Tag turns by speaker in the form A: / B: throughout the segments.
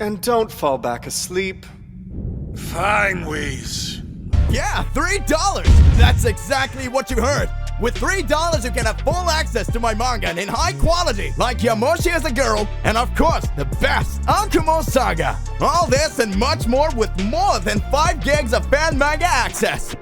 A: And don't fall back asleep.
B: Fine, Whis.
C: Yeah, $3! That's exactly what you heard. With $3, you can have full access to my manga in high quality, like Yamoshi as a Girl, and of course, the best, Ankumo Saga. All this and much more with more than 5 gigs of fan manga access.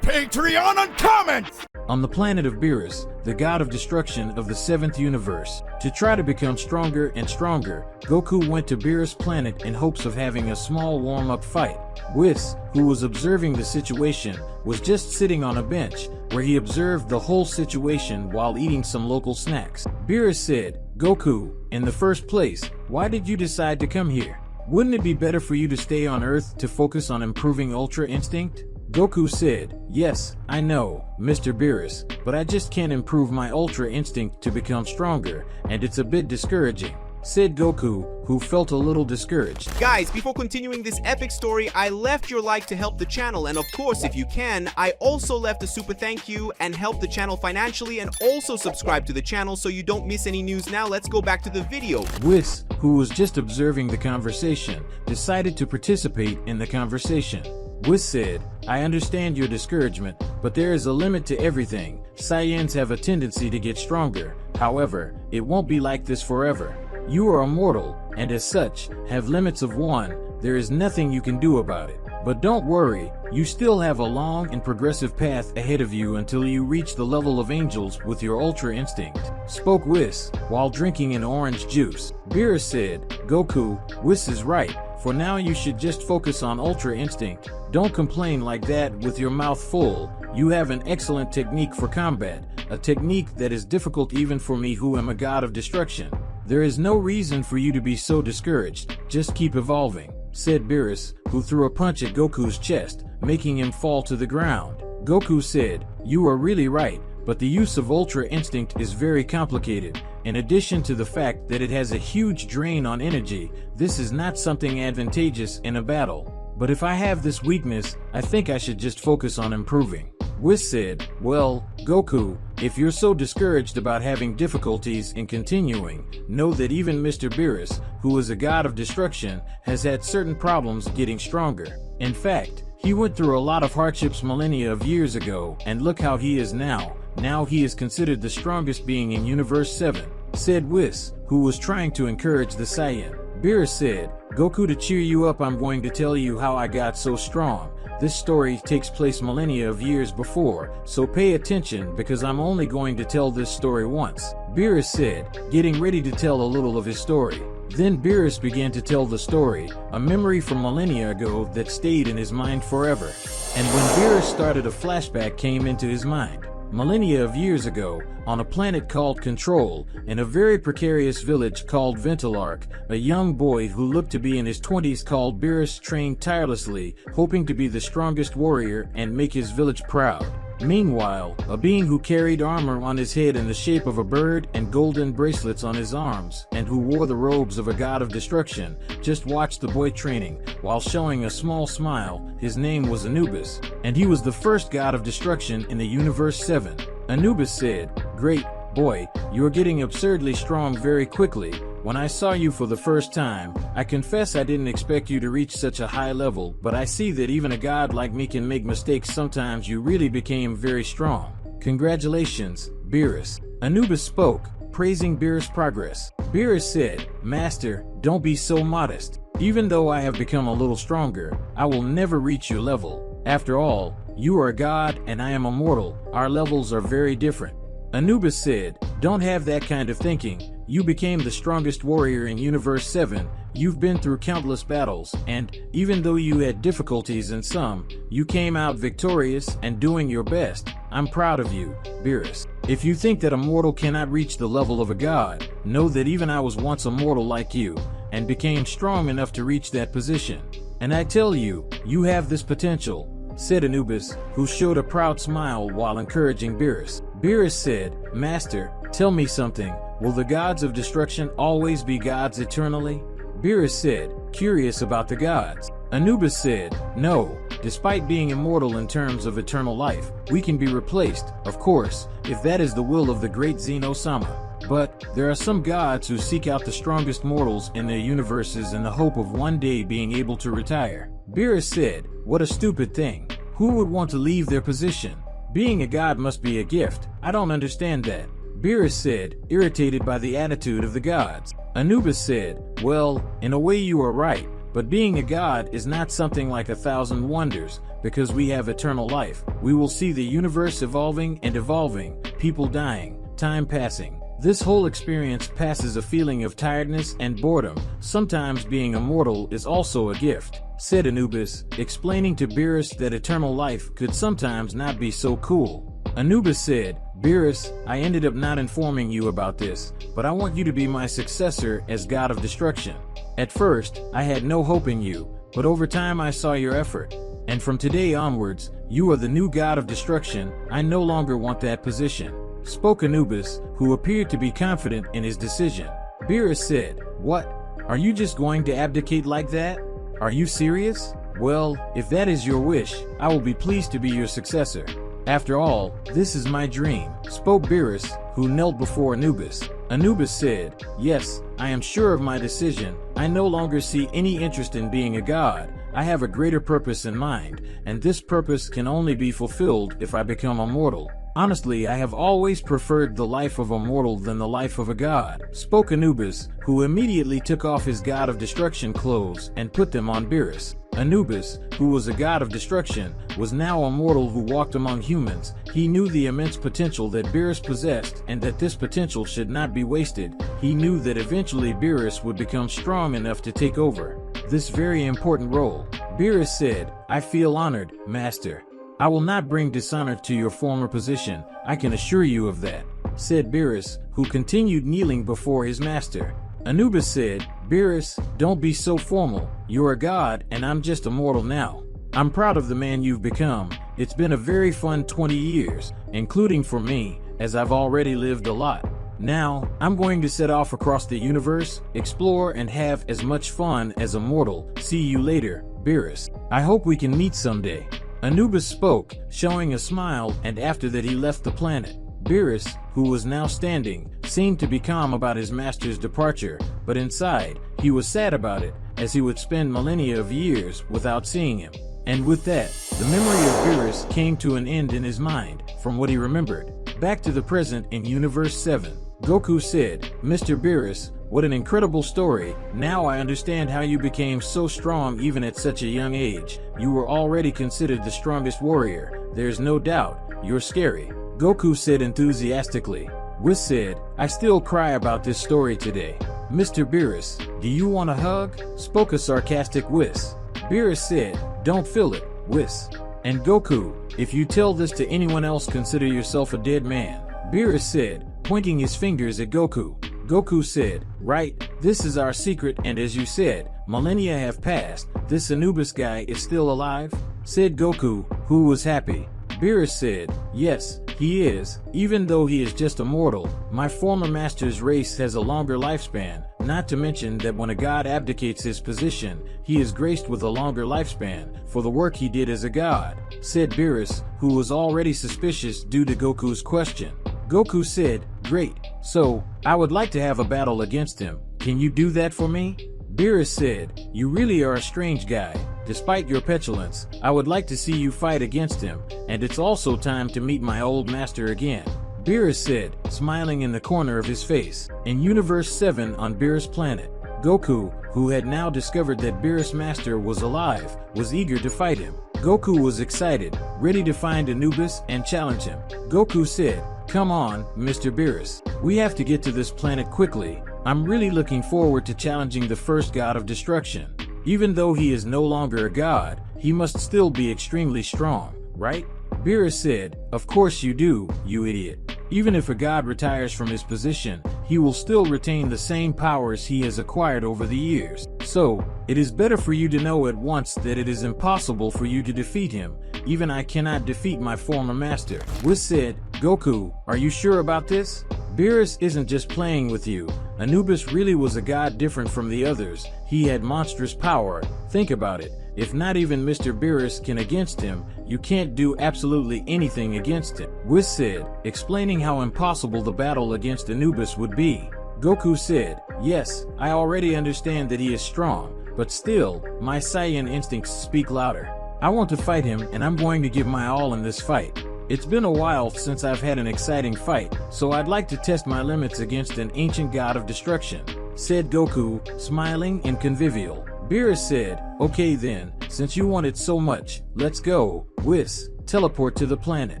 C: Patreon on comments!
D: On the planet of Beerus, the god of destruction of the 7th universe, to try to become stronger and stronger, Goku went to Beerus planet in hopes of having a small warm-up fight. Whis, who was observing the situation, was just sitting on a bench, where he observed the whole situation while eating some local snacks. Beerus said, "Goku, in the first place, why did you decide to come here? Wouldn't it be better for you to stay on Earth to focus on improving Ultra Instinct?" Goku said, "Yes, I know, Mr. Beerus, but I just can't improve my Ultra Instinct to become stronger, and it's a bit discouraging," said Goku, who felt a little discouraged.
E: Guys, before continuing this epic story, I left your like to help the channel, and of course, if you can, I also left a super thank you and help the channel financially, and also subscribe to the channel so you don't miss any news. Now let's go back to the video.
D: Whis, who was just observing the conversation, decided to participate in the conversation. Whis said, "I understand your discouragement, but there is a limit to everything. Saiyans have a tendency to get stronger. However, it won't be like this forever. You are immortal, and as such, have limits of 1. There is nothing you can do about it. But don't worry, you still have a long and progressive path ahead of you until you reach the level of angels with your Ultra Instinct," spoke Whis, while drinking an orange juice. Beerus said, "Goku, Whis is right. For now you should just focus on Ultra Instinct. Don't complain like that with your mouth full. You have an excellent technique for combat, a technique that is difficult even for me who am a god of destruction. There is no reason for you to be so discouraged. Just keep evolving," said Beerus, who threw a punch at Goku's chest, making him fall to the ground. Goku said, "You are really right, but the use of Ultra Instinct is very complicated. In addition to the fact that it has a huge drain on energy, this is not something advantageous in a battle. But if I have this weakness, I think I should just focus on improving." Whis said, "Well, Goku, if you're so discouraged about having difficulties in continuing, know that even Mr. Beerus, who is a god of destruction, has had certain problems getting stronger. In fact, he went through a lot of hardships millennia of years ago, and look how he is now. Now he is considered the strongest being in Universe 7, said Whis, who was trying to encourage the Saiyan. Beerus said, "Goku, to cheer you up, I'm going to tell you how I got so strong. This story takes place millennia of years before, so pay attention because I'm only going to tell this story once." Beerus said, getting ready to tell a little of his story. Then Beerus began to tell the story, a memory from millennia ago that stayed in his mind forever. And when Beerus started, a flashback came into his mind. Millennia of years ago, on a planet called Control, in a very precarious village called Ventilark, a young boy who looked to be in his 20s called Beerus trained tirelessly, hoping to be the strongest warrior and make his village proud. Meanwhile, a being who carried armor on his head in the shape of a bird and golden bracelets on his arms, and who wore the robes of a god of destruction, just watched the boy training, while showing a small smile. His name was Anubis, and he was the first god of destruction in the Universe 7. Anubis said, "Great, boy, you are getting absurdly strong very quickly. When I saw you for the first time, I confess I didn't expect you to reach such a high level, but I see that even a god like me can make mistakes sometimes. You really became very strong. Congratulations, Beerus." Anubis spoke, praising Beerus' progress. Beerus said, "Master, don't be so modest. Even though I have become a little stronger, I will never reach your level. After all, you are a god and I am a mortal. Our levels are very different." Anubis said, "Don't have that kind of thinking. You became the strongest warrior in Universe 7, you've been through countless battles, and even though you had difficulties in some, you came out victorious and doing your best. I'm proud of you, Beerus. If you think that a mortal cannot reach the level of a god, know that even I was once a mortal like you, and became strong enough to reach that position. And I tell you, you have this potential," said Anubis, who showed a proud smile while encouraging Beerus. Beerus said, "Master, tell me something. Will the gods of destruction always be gods eternally?" Beerus said, curious about the gods. Anubis said, "No, despite being immortal in terms of eternal life, we can be replaced, of course, if that is the will of the great Zeno-sama." But there are some gods who seek out the strongest mortals in their universes in the hope of one day being able to retire. Beerus said, "What a stupid thing. Who would want to leave their position? Being a god must be a gift. I don't understand that." Beerus said, irritated by the attitude of the gods. Anubis said, "Well, in a way you are right, but being a god is not something like 1,000 wonders, because we have eternal life. We will see the universe evolving and evolving, people dying, time passing. This whole experience passes a feeling of tiredness and boredom. Sometimes being immortal is also a gift," said Anubis, explaining to Beerus that eternal life could sometimes not be so cool. Anubis said, "Beerus, I ended up not informing you about this, but I want you to be my successor as God of Destruction. At first, I had no hope in you, but over time I saw your effort. And from today onwards, you are the new God of Destruction. I no longer want that position," spoke Anubis, who appeared to be confident in his decision. Beerus said, "What? Are you just going to abdicate like that? Are you serious? Well, if that is your wish, I will be pleased to be your successor. After all, this is my dream," spoke Beerus, who knelt before Anubis. Anubis said, "Yes, I am sure of my decision. I no longer see any interest in being a god. I have a greater purpose in mind, and this purpose can only be fulfilled if I become immortal. Honestly, I have always preferred the life of a mortal than the life of a god," spoke Anubis, who immediately took off his God of Destruction clothes and put them on Beerus. Anubis, who was a god of destruction, was now a mortal who walked among humans. He knew the immense potential that Beerus possessed and that this potential should not be wasted. He knew that eventually Beerus would become strong enough to take over this very important role. Beerus said, "I feel honored, Master. I will not bring dishonor to your former position, I can assure you of that," said Beerus, who continued kneeling before his master. Anubis said, "Beerus, don't be so formal. You're a god and I'm just a mortal now. I'm proud of the man you've become. It's been a very fun 20 years, including for me, as I've already lived a lot. Now, I'm going to set off across the universe, explore and have as much fun as a mortal. See you later, Beerus. I hope we can meet someday." Anubis spoke, showing a smile, and after that he left the planet. Beerus, who was now standing, seemed to be calm about his master's departure, but inside, he was sad about it, as he would spend millennia of years without seeing him. And with that, the memory of Beerus came to an end in his mind, from what he remembered. Back to the present in Universe 7. Goku said, "Mr. Beerus, what an incredible story. Now I understand how you became so strong even at such a young age. You were already considered the strongest warrior. There's no doubt. You're scary," Goku said enthusiastically. Whis said, "I still cry about this story today." "Mr. Beerus, do you want a hug?" spoke a sarcastic Whis. Beerus said, "Don't feel it, Whis. And Goku, if you tell this to anyone else, consider yourself a dead man," Beerus said, pointing his fingers at Goku. Goku said, "Right, this is our secret, and as you said, millennia have passed. This Anubis guy is still alive?" said Goku, who was happy. Beerus said, "Yes, he is. Even though he is just a mortal, my former master's race has a longer lifespan, not to mention that when a god abdicates his position, he is graced with a longer lifespan for the work he did as a god," said Beerus, who was already suspicious due to Goku's question. Goku said, "Great, so, I would like to have a battle against him. Can you do that for me?" Beerus said, "You really are a strange guy. Despite your petulance, I would like to see you fight against him, and it's also time to meet my old master again," Beerus said, smiling in the corner of his face. In Universe 7 on Beerus' planet, Goku, who had now discovered that Beerus' master was alive, was eager to fight him. Goku was excited, ready to find Anubis and challenge him. Goku said, "Come on, Mr. Beerus. We have to get to this planet quickly. I'm really looking forward to challenging the first god of destruction. Even though he is no longer a god, he must still be extremely strong, right?" Beerus said, "Of course you do, you idiot. Even if a god retires from his position, he will still retain the same powers he has acquired over the years. So, it is better for you to know at once that it is impossible for you to defeat him. Even I cannot defeat my former master." Whis said, "Goku, are you sure about this? Beerus isn't just playing with you. Anubis really was a god different from the others. He had monstrous power. Think about it. If not even Mr. Beerus can against him, you can't do absolutely anything against him. Whis said, explaining how impossible the battle against Anubis would be. Goku said, yes, I already understand that he is strong, but still, my Saiyan instincts speak louder. I want to fight him, and I'm going to give my all in this fight. It's been a while since I've had an exciting fight, so I'd like to test my limits against an ancient god of destruction, said Goku, smiling and convivial. Beerus said, okay then, since you want it so much, let's go. Whis, teleport to the planet.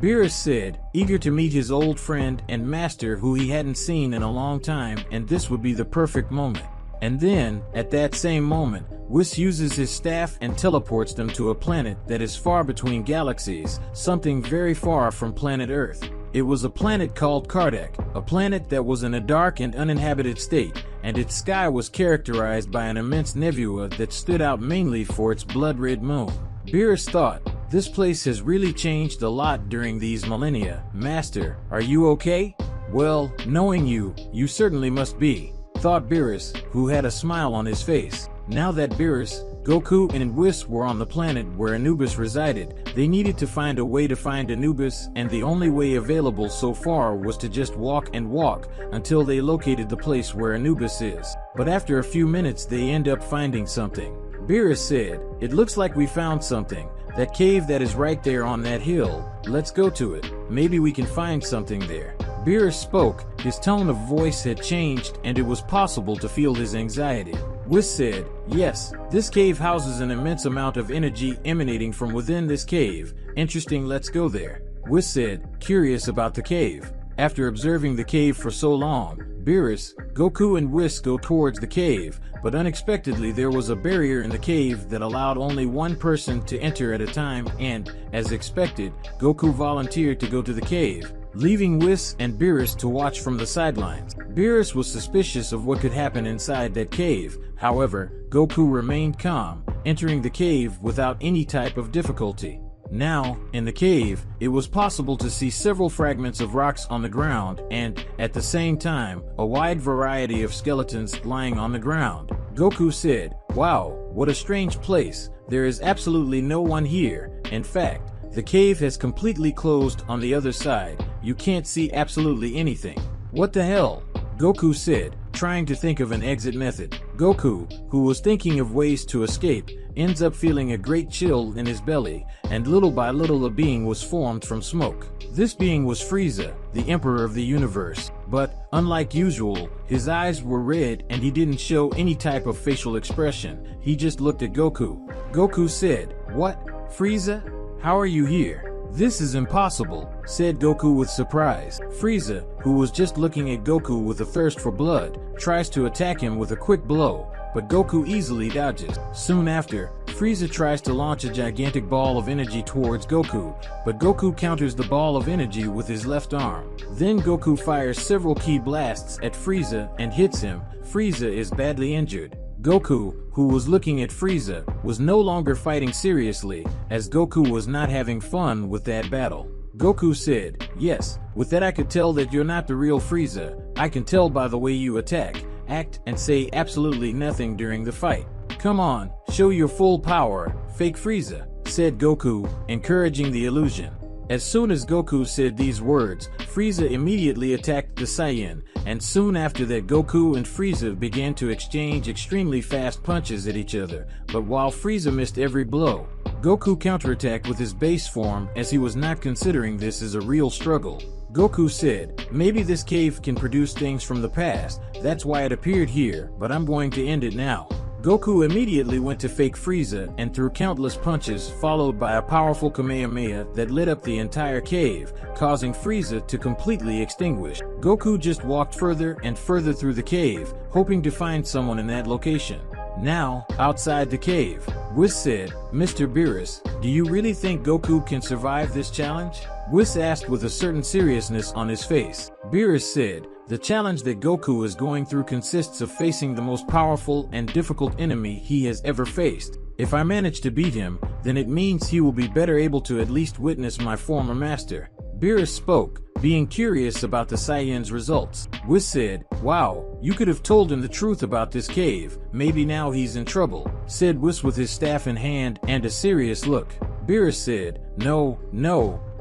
D: Beerus said, eager to meet his old friend and master who he hadn't seen in a long time, and this would be the perfect moment. And then, at that same moment, Whis uses his staff and teleports them to a planet that is far between galaxies, something very far from planet Earth. It was a planet called Kardec, a planet that was in a dark and uninhabited state, and its sky was characterized by an immense nebula that stood out mainly for its blood-red moon. Beerus thought, this place has really changed a lot during these millennia. Master, are you okay? Well, knowing you, you certainly must be, thought Beerus, who had a smile on his face. Now that Beerus, Goku, and Whis were on the planet where Anubis resided, they needed to find a way to find Anubis, and the only way available so far was to just walk and walk until they located the place where Anubis is. But after a few minutes they end up finding something. Beerus said, it looks like we found something. That cave that is right there on that hill. Let's go to it. Maybe we can find something there. Beerus spoke, his tone of voice had changed, and it was possible to feel his anxiety. Whis said, yes, this cave houses an immense amount of energy emanating from within this cave. Interesting, let's go there. Whis said, curious about the cave. After observing the cave for so long, Beerus, Goku, and Whis go towards the cave, but unexpectedly there was a barrier in the cave that allowed only one person to enter at a time, and, as expected, Goku volunteered to go to the cave, leaving Whis and Beerus to watch from the sidelines. Beerus was suspicious of what could happen inside that cave. However, Goku remained calm, entering the cave without any type of difficulty. Now, in the cave, it was possible to see several fragments of rocks on the ground and, at the same time, a wide variety of skeletons lying on the ground. Goku said, wow, what a strange place. There is absolutely no one here. In fact, the cave has completely closed on the other side. You can't see absolutely anything. What the hell? Goku said, trying to think of an exit method. Goku, who was thinking of ways to escape, ends up feeling a great chill in his belly, and little by little a being was formed from smoke. This being was Frieza, the Emperor of the universe. But, unlike usual, his eyes were red and he didn't show any type of facial expression. He just looked at Goku. Goku said, what? Frieza? How are you here? This is impossible, said Goku with surprise. Frieza, who was just looking at Goku with a thirst for blood, tries to attack him with a quick blow, but Goku easily dodges. Soon after, Frieza tries to launch a gigantic ball of energy towards Goku, but Goku counters the ball of energy with his left arm. Then Goku fires several key blasts at Frieza and hits him. Frieza is badly injured. Goku, who was looking at Frieza, was no longer fighting seriously, as Goku was not having fun with that battle. Goku said, yes, with that I could tell that you're not the real Frieza. I can tell by the way you attack, act, and say absolutely nothing during the fight. Come on, show your full power, fake Frieza, said Goku, encouraging the illusion. As soon as Goku said these words, Frieza immediately attacked the Saiyan, and soon after that Goku and Frieza began to exchange extremely fast punches at each other, but while Frieza missed every blow, Goku counterattacked with his base form as he was not considering this as a real struggle. Goku said, maybe this cave can produce things from the past, that's why it appeared here, but I'm going to end it now. Goku immediately went to fake Frieza and threw countless punches followed by a powerful Kamehameha that lit up the entire cave, causing Frieza to completely extinguish. Goku just walked further and further through the cave, hoping to find someone in that location. Now, outside the cave, Whis said, Mr. Beerus, do you really think Goku can survive this challenge? Whis asked with a certain seriousness on his face. Beerus said, the challenge that Goku is going through consists of facing the most powerful and difficult enemy he has ever faced. If I manage to beat him, then it means he will be better able to at least witness my former master. Beerus spoke, being curious about the Saiyan's results. Whis said, "Wow, you could have told him the truth about this cave. Maybe now he's in trouble," said Whis with his staff in hand and a serious look. Beerus said, No,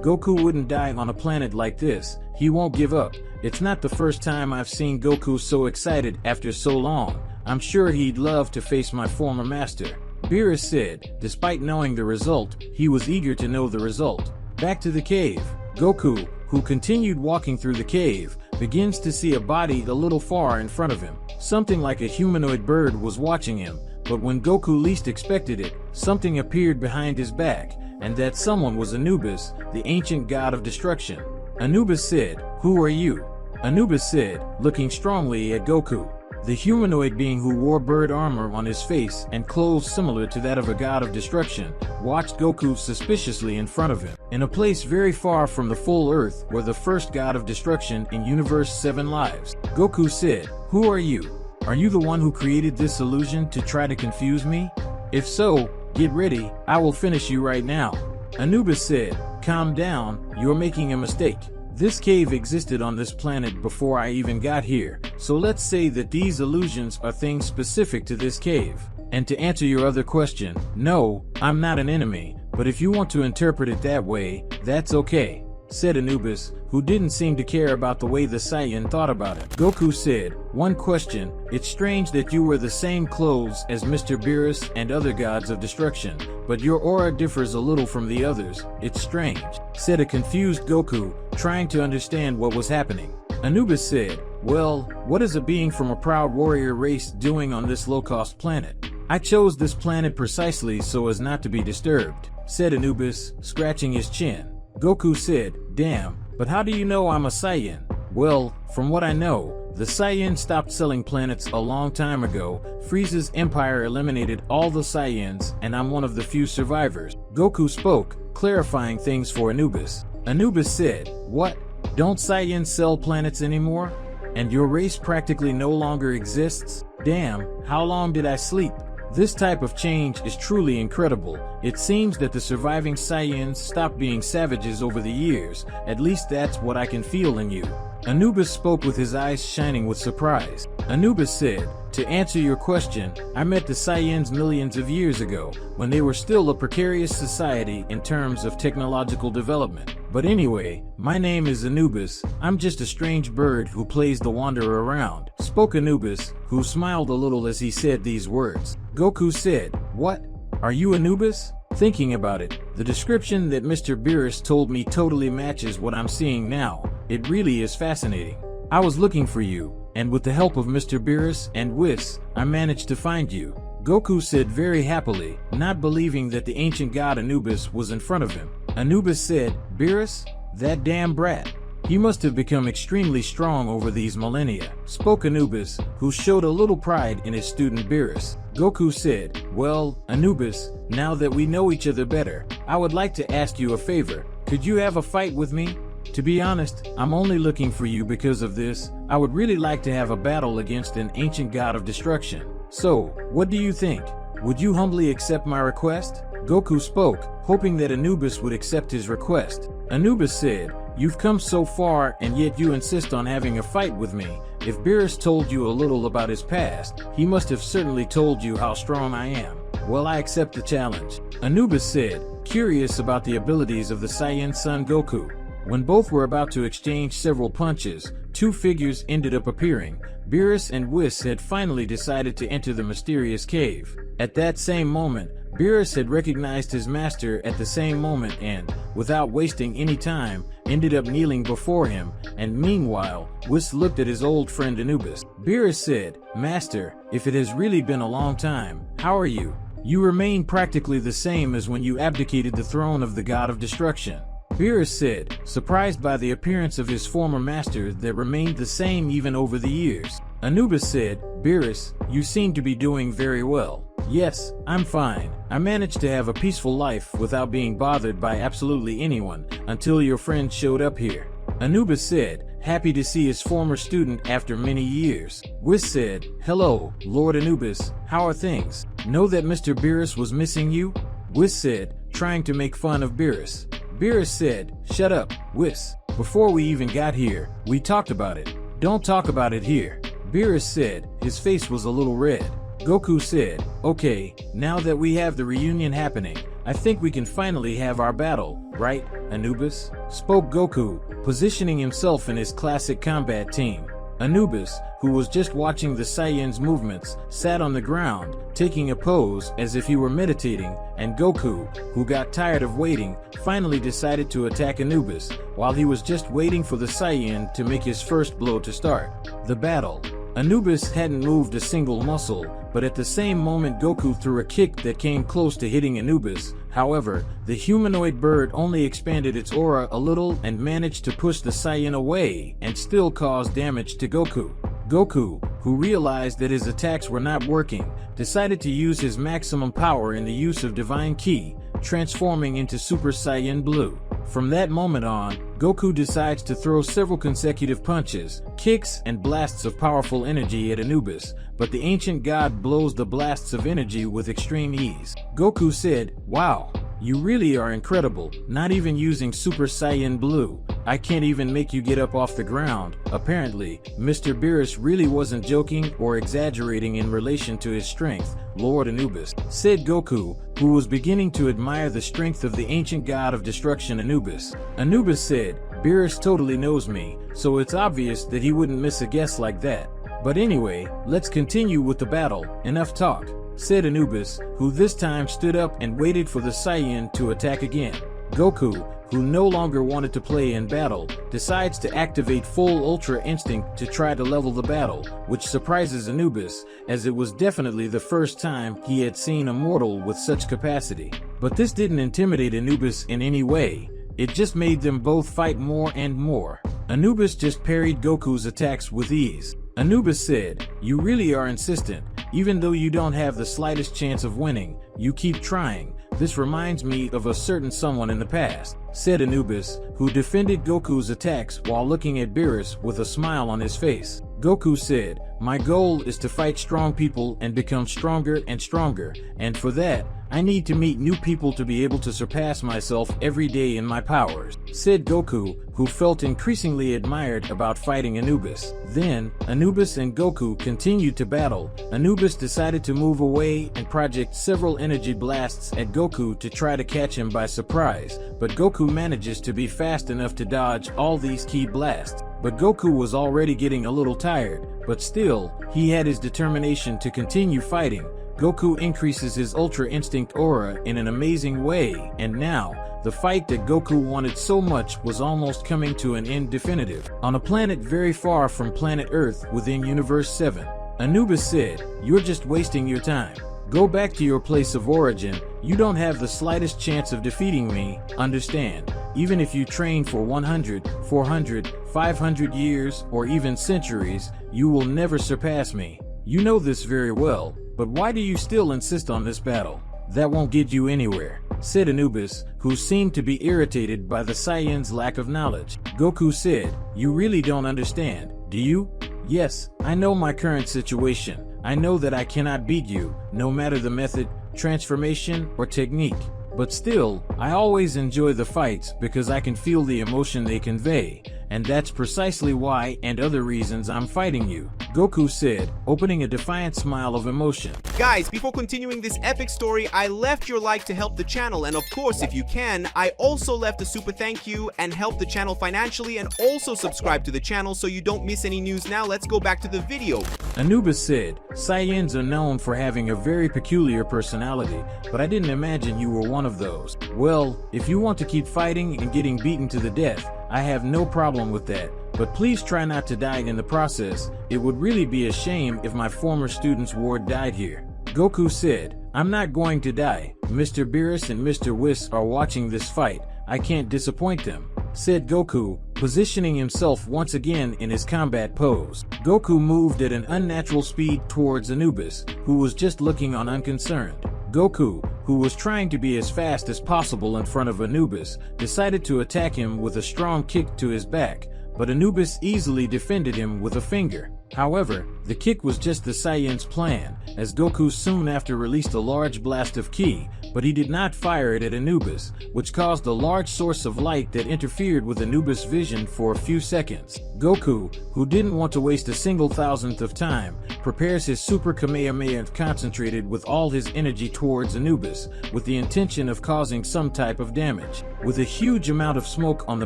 D: Goku wouldn't die on a planet like this. He won't give up. It's not the first time I've seen Goku so excited after so long. I'm sure he'd love to face my former master." Beerus said, despite knowing the result, he was eager to know the result. Back to the cave. Goku, who continued walking through the cave, begins to see a body a little far in front of him. Something like a humanoid bird was watching him, but when Goku least expected it, something appeared behind his back, and that someone was Anubis, the ancient god of destruction. Anubis said, "Who are you?" Anubis said, looking strongly at Goku. The humanoid being, who wore bird armor on his face and clothes similar to that of a god of destruction, watched Goku suspiciously in front of him. In a place very far from the full Earth were the first god of destruction in Universe 7 Lives. Goku said, "Who are you? Are you the one who created this illusion to try to confuse me? If so, get ready, I will finish you right now." Anubis said, "Calm down, you're making a mistake. This cave existed on this planet before I even got here, so let's say that these illusions are things specific to this cave. And to answer your other question, no, I'm not an enemy, but if you want to interpret it that way, that's okay," said Anubis, who didn't seem to care about the way the Saiyan thought about it. Goku said, "One question, it's strange that you wear the same clothes as Mr. Beerus and other gods of destruction, but your aura differs a little from the others. It's strange," said a confused Goku, trying to understand what was happening. Anubis said, "Well, what is a being from a proud warrior race doing on this low-cost planet? I chose this planet precisely so as not to be disturbed," said Anubis, scratching his chin. Goku said, "Damn, but how do you know I'm a Saiyan?" "Well, from what I know, the Saiyan stopped selling planets a long time ago. Frieza's empire eliminated all the Saiyans, and I'm one of the few survivors." Goku spoke, clarifying things for Anubis. Anubis said, "What? Don't Saiyans sell planets anymore? And your race practically no longer exists? Damn, how long did I sleep?" This type of change is truly incredible. It seems that the surviving Saiyans stopped being savages over the years. At least that's what I can feel in you. Anubis spoke with his eyes shining with surprise. Anubis said, "To answer your question, I met the Saiyans millions of years ago, when they were still a precarious society in terms of technological development. But anyway, my name is Anubis. I'm just a strange bird who plays the wanderer around," spoke Anubis, who smiled a little as he said these words. Goku said, "What? Are you Anubis?" Thinking about it, the description that Mr. Beerus told me totally matches what I'm seeing now. It really is fascinating. I was looking for you, and with the help of Mr. Beerus and Whis, I managed to find you," Goku said very happily, not believing that the ancient god Anubis was in front of him. Anubis said, "Beerus? That damn brat. He must have become extremely strong over these millennia," spoke Anubis, who showed a little pride in his student Beerus. Goku said, "Well, Anubis, now that we know each other better, I would like to ask you a favor. Could you have a fight with me? To be honest, I'm only looking for you because of this. I would really like to have a battle against an ancient god of destruction. So, what do you think? Would you humbly accept my request?" Goku spoke, hoping that Anubis would accept his request. Anubis said, "You've come so far and yet you insist on having a fight with me. If Beerus told you a little about his past, he must have certainly told you how strong I am. Well, I accept the challenge," Anubis said, curious about the abilities of the Saiyan son Goku. When both were about to exchange several punches, two figures ended up appearing. Beerus and Whis had finally decided to enter the mysterious cave. At that same moment, Beerus had recognized his master at the same moment and, without wasting any time, ended up kneeling before him, and meanwhile, Whis looked at his old friend Anubis. Beerus said, "Master, if it has really been a long time, how are you? You remain practically the same as when you abdicated the throne of the god of destruction." Beerus said, surprised by the appearance of his former master that remained the same even over the years. Anubis said, "Beerus, you seem to be doing very well." "Yes, I'm fine. I managed to have a peaceful life without being bothered by absolutely anyone until your friend showed up here," Anubis said, happy to see his former student after many years. Whis said, "Hello, Lord Anubis, how are things? Know that Mr. Beerus was missing you?" Whis said, trying to make fun of Beerus. Beerus said, "Shut up, Whis. Before we even got here, we talked about it. Don't talk about it here. Beerus said, his face was a little red. Goku said, okay, now that we have the reunion happening, I think we can finally have our battle, right, Anubis? Spoke Goku, positioning himself in his classic combat team. Anubis, who was just watching the Saiyans' movements, sat on the ground, taking a pose as if he were meditating, and Goku, who got tired of waiting, finally decided to attack Anubis, while he was just waiting for the Saiyan to make his first blow to start the battle. Anubis hadn't moved a single muscle, but at the same moment Goku threw a kick that came close to hitting Anubis. However, the humanoid bird only expanded its aura a little and managed to push the Saiyan away and still cause damage to Goku. Goku, who realized that his attacks were not working, decided to use his maximum power in the use of Divine Ki, transforming into Super Saiyan Blue. From that moment on, Goku decides to throw several consecutive punches, kicks, and blasts of powerful energy at Anubis, but the ancient god blows the blasts of energy with extreme ease. Goku said, "Wow, you really are incredible, not even using Super Saiyan Blue. I can't even make you get up off the ground." Apparently, Mr. Beerus really wasn't joking or exaggerating in relation to his strength, Lord Anubis, said Goku, who was beginning to admire the strength of the ancient god of destruction Anubis. Anubis said, "Beerus totally knows me, so it's obvious that he wouldn't miss a guess like that. But anyway, let's continue with the battle, enough talk," said Anubis, who this time stood up and waited for the Saiyan to attack again. Goku, who no longer wanted to play in battle, decides to activate full Ultra Instinct to try to level the battle, which surprises Anubis, as it was definitely the first time he had seen a mortal with such capacity. But this didn't intimidate Anubis in any way, it just made them both fight more and more. Anubis just parried Goku's attacks with ease. Anubis said, "You really are insistent, even though you don't have the slightest chance of winning, you keep trying. This reminds me of a certain someone in the past," said Anubis, who defended Goku's attacks while looking at Beerus with a smile on his face. Goku said, "My goal is to fight strong people and become stronger and stronger, and for that, I need to meet new people to be able to surpass myself every day in my powers," said Goku, who felt increasingly admired about fighting Anubis. Then, Anubis and Goku continued to battle. Anubis decided to move away and project several energy blasts at Goku to try to catch him by surprise, but Goku manages to be fast enough to dodge all these key blasts. But Goku was already getting a little tired, but still, he had his determination to continue fighting. Goku increases his Ultra Instinct aura in an amazing way, and now, the fight that Goku wanted so much was almost coming to an end definitive. On a planet very far from planet Earth within Universe 7, Anubis said, "You're just wasting your time. Go back to your place of origin. You don't have the slightest chance of defeating me, understand? Even if you train for 100, 400, 500 years, or even centuries, you will never surpass me. You know this very well, but why do you still insist on this battle? That won't get you anywhere," said Anubis, who seemed to be irritated by the Saiyan's lack of knowledge. Goku said, "You really don't understand, do you? Yes, I know my current situation. I know that I cannot beat you, no matter the method, transformation, or technique. But still, I always enjoy the fights because I can feel the emotion they convey, and that's precisely why and other reasons I'm fighting you," Goku said, opening a defiant smile of emotion.
E: Guys, before continuing this epic story, I left your like to help the channel, and of course, if you can, I also left a super thank you and help the channel financially, and also subscribe to the channel so you don't miss any news. Now let's go back to the video.
D: Anubis said, "Saiyans are known for having a very peculiar personality, but I didn't imagine you were one of those. Well, if you want to keep fighting and getting beaten to the death, I have no problem with that, but please try not to die in the process. It would really be a shame if my former student's ward died here." Goku said, "I'm not going to die. Mr. Beerus and Mr. Whis are watching this fight. I can't disappoint them," said Goku, positioning himself once again in his combat pose. Goku moved at an unnatural speed towards Anubis, who was just looking on unconcerned. Goku, who was trying to be as fast as possible in front of Anubis, decided to attack him with a strong kick to his back, but Anubis easily defended him with a finger. However, the kick was just the Saiyan's plan, as Goku soon after released a large blast of ki, but he did not fire it at Anubis, which caused a large source of light that interfered with Anubis' vision for a few seconds. Goku, who didn't want to waste a single thousandth of time, prepares his Super Kamehameha and concentrated with all his energy towards Anubis, with the intention of causing some type of damage. With a huge amount of smoke on the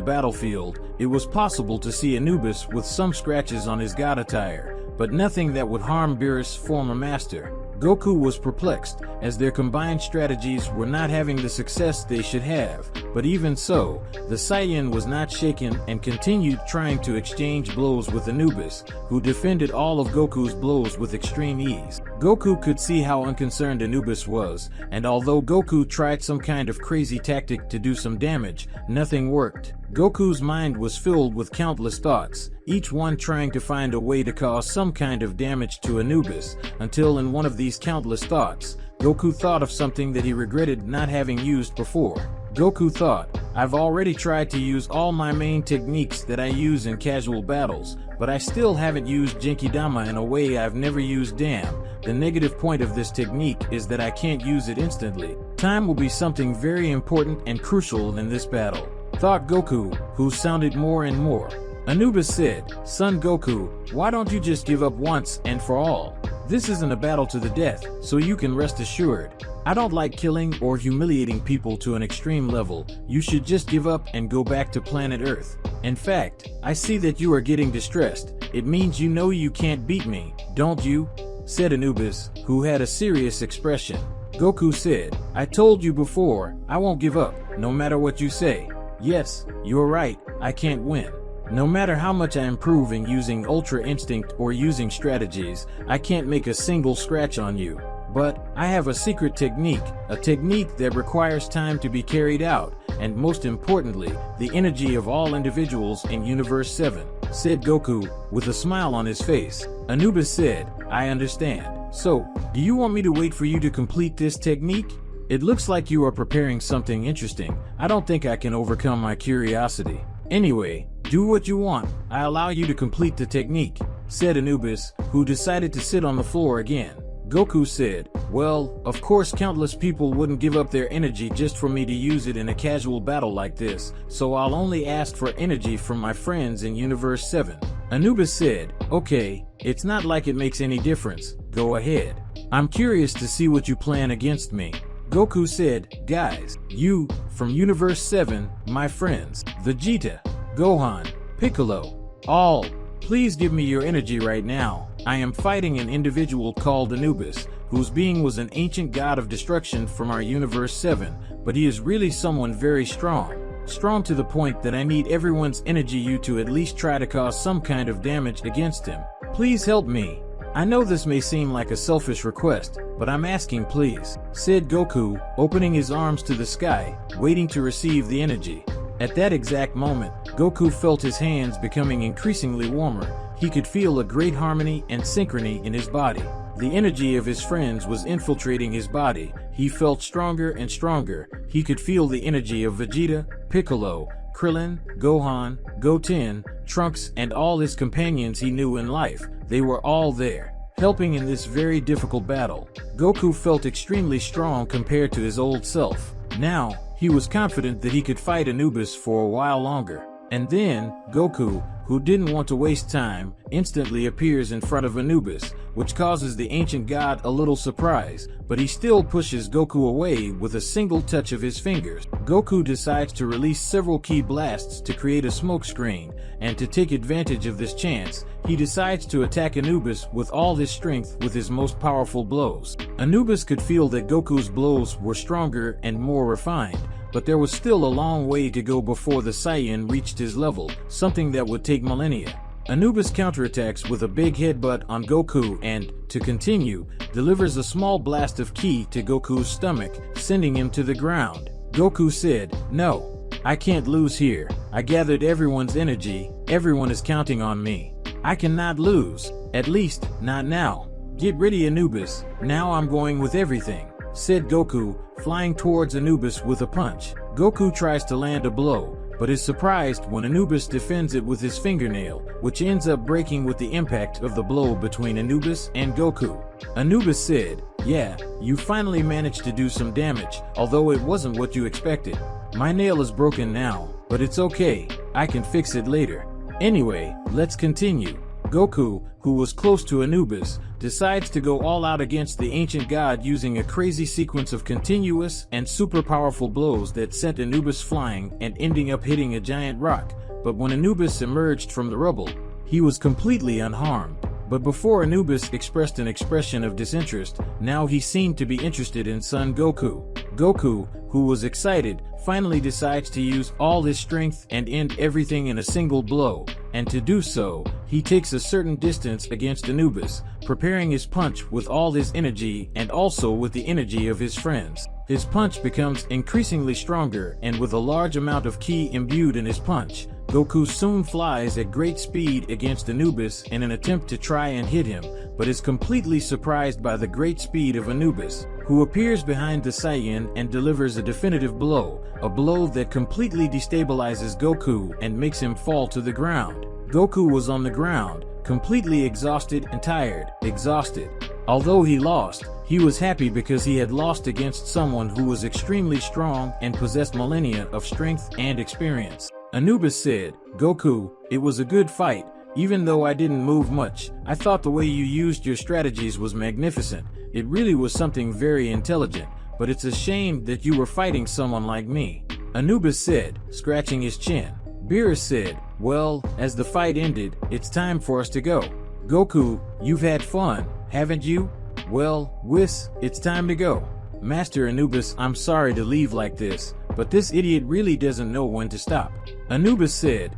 D: battlefield, it was possible to see Anubis with some scratches on his god attire, but nothing that would harm Beerus' former master. Goku was perplexed, as their combined strategies were not having the success they should have, but even so, the Saiyan was not shaken and continued trying to exchange blows with Anubis, who defended all of Goku's blows with extreme ease. Goku could see how unconcerned Anubis was, and although Goku tried some kind of crazy tactic to do some damage, nothing worked. Goku's mind was filled with countless thoughts, each one trying to find a way to cause some kind of damage to Anubis, until in one of these countless thoughts, Goku thought of something that he regretted not having used before. Goku thought, I've already tried to use all my main techniques that I use in casual battles, but I still haven't used Genkidama in a way I've never used. Damn, the negative point of this technique is that I can't use it instantly. Time will be something very important and crucial in this battle, thought Goku, who sounded more and more. Anubis said, Son Goku, why don't you just give up once and for all? This isn't a battle to the death, so you can rest assured. I don't like killing or humiliating people to an extreme level. You should just give up and go back to planet Earth. In fact, I see that you are getting distressed. It means you know you can't beat me, don't you? Said Anubis, who had a serious expression. Goku said, I told you before, I won't give up, no matter what you say. Yes, you're right, I can't win. No matter how much I improve in using Ultra Instinct or using strategies, I can't make a single scratch on you. But I have a secret technique, a technique that requires time to be carried out, and most importantly, the energy of all individuals in Universe 7, said Goku, with a smile on his face. Anubis said, I understand. So, do you want me to wait for you to complete this technique? It looks like you are preparing something interesting. I don't think I can overcome my curiosity. Anyway, do what you want. I allow you to complete the technique, said Anubis, who decided to sit on the floor again. Goku said, well, of course countless people wouldn't give up their energy just for me to use it in a casual battle like this, so I'll only ask for energy from my friends in Universe 7. Anubis said, okay, it's not like it makes any difference. Go ahead. I'm curious to see what you plan against me. Goku said, guys, you, from Universe 7, my friends, Vegeta, Gohan, Piccolo, all, please give me your energy right now. I am fighting an individual called Anubis, whose being was an ancient god of destruction from our Universe 7, but he is really someone very strong. Strong to the point that I need everyone's energy you to at least try to cause some kind of damage against him. Please help me. I know this may seem like a selfish request, but I'm asking please, said Goku, opening his arms to the sky, waiting to receive the energy. At that exact moment, Goku felt his hands becoming increasingly warmer. He could feel a great harmony and synchrony in his body. The energy of his friends was infiltrating his body. He felt stronger and stronger. He could feel the energy of Vegeta, Piccolo, Krillin, Gohan, Goten, Trunks, and all his companions he knew in life. They were all there, helping in this very difficult battle. Goku felt extremely strong compared to his old self. Now, he was confident that he could fight Anubis for a while longer. And then, Goku, who didn't want to waste time, instantly appears in front of Anubis, which causes the ancient god a little surprise, but he still pushes Goku away with a single touch of his fingers. Goku decides to release several key blasts to create a smoke screen, and to take advantage of this chance, he decides to attack Anubis with all his strength with his most powerful blows. Anubis could feel that Goku's blows were stronger and more refined, but there was still a long way to go before the Saiyan reached his level, something that would take millennia. Anubis counterattacks with a big headbutt on Goku and, to continue, delivers a small blast of ki to Goku's stomach, sending him to the ground. Goku said, no, I can't lose here. I gathered everyone's energy. Everyone is counting on me. I cannot lose. At least, not now. Get ready, Anubis. Now I'm going with everything, said Goku, flying towards Anubis with a punch. Goku tries to land a blow, but is surprised when Anubis defends it with his fingernail, which ends up breaking with the impact of the blow between Anubis and Goku. Anubis said, Yeah, you finally managed to do some damage, although it wasn't what you expected. My nail is broken now, but it's okay. I can fix it later. Anyway, let's continue. Goku, who was close to Anubis, decides to go all out against the ancient god using a crazy sequence of continuous and super powerful blows that sent Anubis flying and ending up hitting a giant rock. But when Anubis emerged from the rubble, he was completely unharmed. But before Anubis expressed an expression of disinterest, now he seemed to be interested in Son Goku. Goku, who was excited, finally decides to use all his strength and end everything in a single blow, and to do so, he takes a certain distance against Anubis, preparing his punch with all his energy and also with the energy of his friends. His punch becomes increasingly stronger, and with a large amount of ki imbued in his punch, Goku soon flies at great speed against Anubis in an attempt to try and hit him, but is completely surprised by the great speed of Anubis, who appears behind the Saiyan and delivers a definitive blow, a blow that completely destabilizes Goku and makes him fall to the ground. Goku was on the ground, completely exhausted and tired, exhausted. Although he lost, he was happy because he had lost against someone who was extremely strong and possessed millennia of strength and experience. Anubis said, "Goku, it was a good fight. Even though I didn't move much, I thought the way you used your strategies was magnificent. It really was something very intelligent, but it's a shame that you were fighting someone like me." Anubis said, scratching his chin. Beerus said, "Well, as the fight ended, it's time for us to go. Goku, you've had fun, haven't you? Well, Whis, it's time to go." Master Anubis, I'm sorry to leave like this, but this idiot really doesn't know when to stop. Anubis said,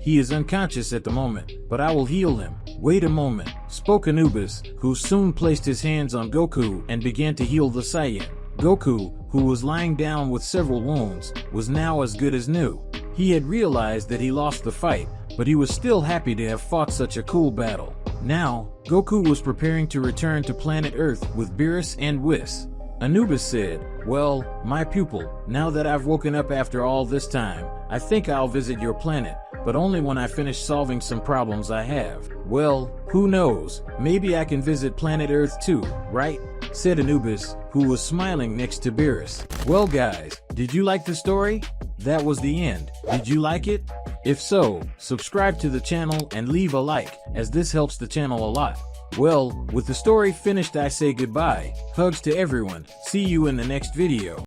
D: he is unconscious at the moment, but I will heal him. Wait a moment, spoke Anubis, who soon placed his hands on Goku and began to heal the Saiyan. Goku, who was lying down with several wounds, was now as good as new. He had realized that he lost the fight, but he was still happy to have fought such a cool battle. Now, Goku was preparing to return to planet Earth with Beerus and Whis. Anubis said, "Well, my pupil, now that I've woken up after all this time, I think I'll visit your planet, but only when I finish solving some problems I have. Well, who knows, maybe I can visit planet Earth too, right?" said Anubis, who was smiling next to Beerus. Well guys, did you like the story? That was the end. Did you like it? If so, subscribe to the channel and leave a like, as this helps the channel a lot. Well, with the story finished, I say goodbye. Hugs to everyone. See you in the next video.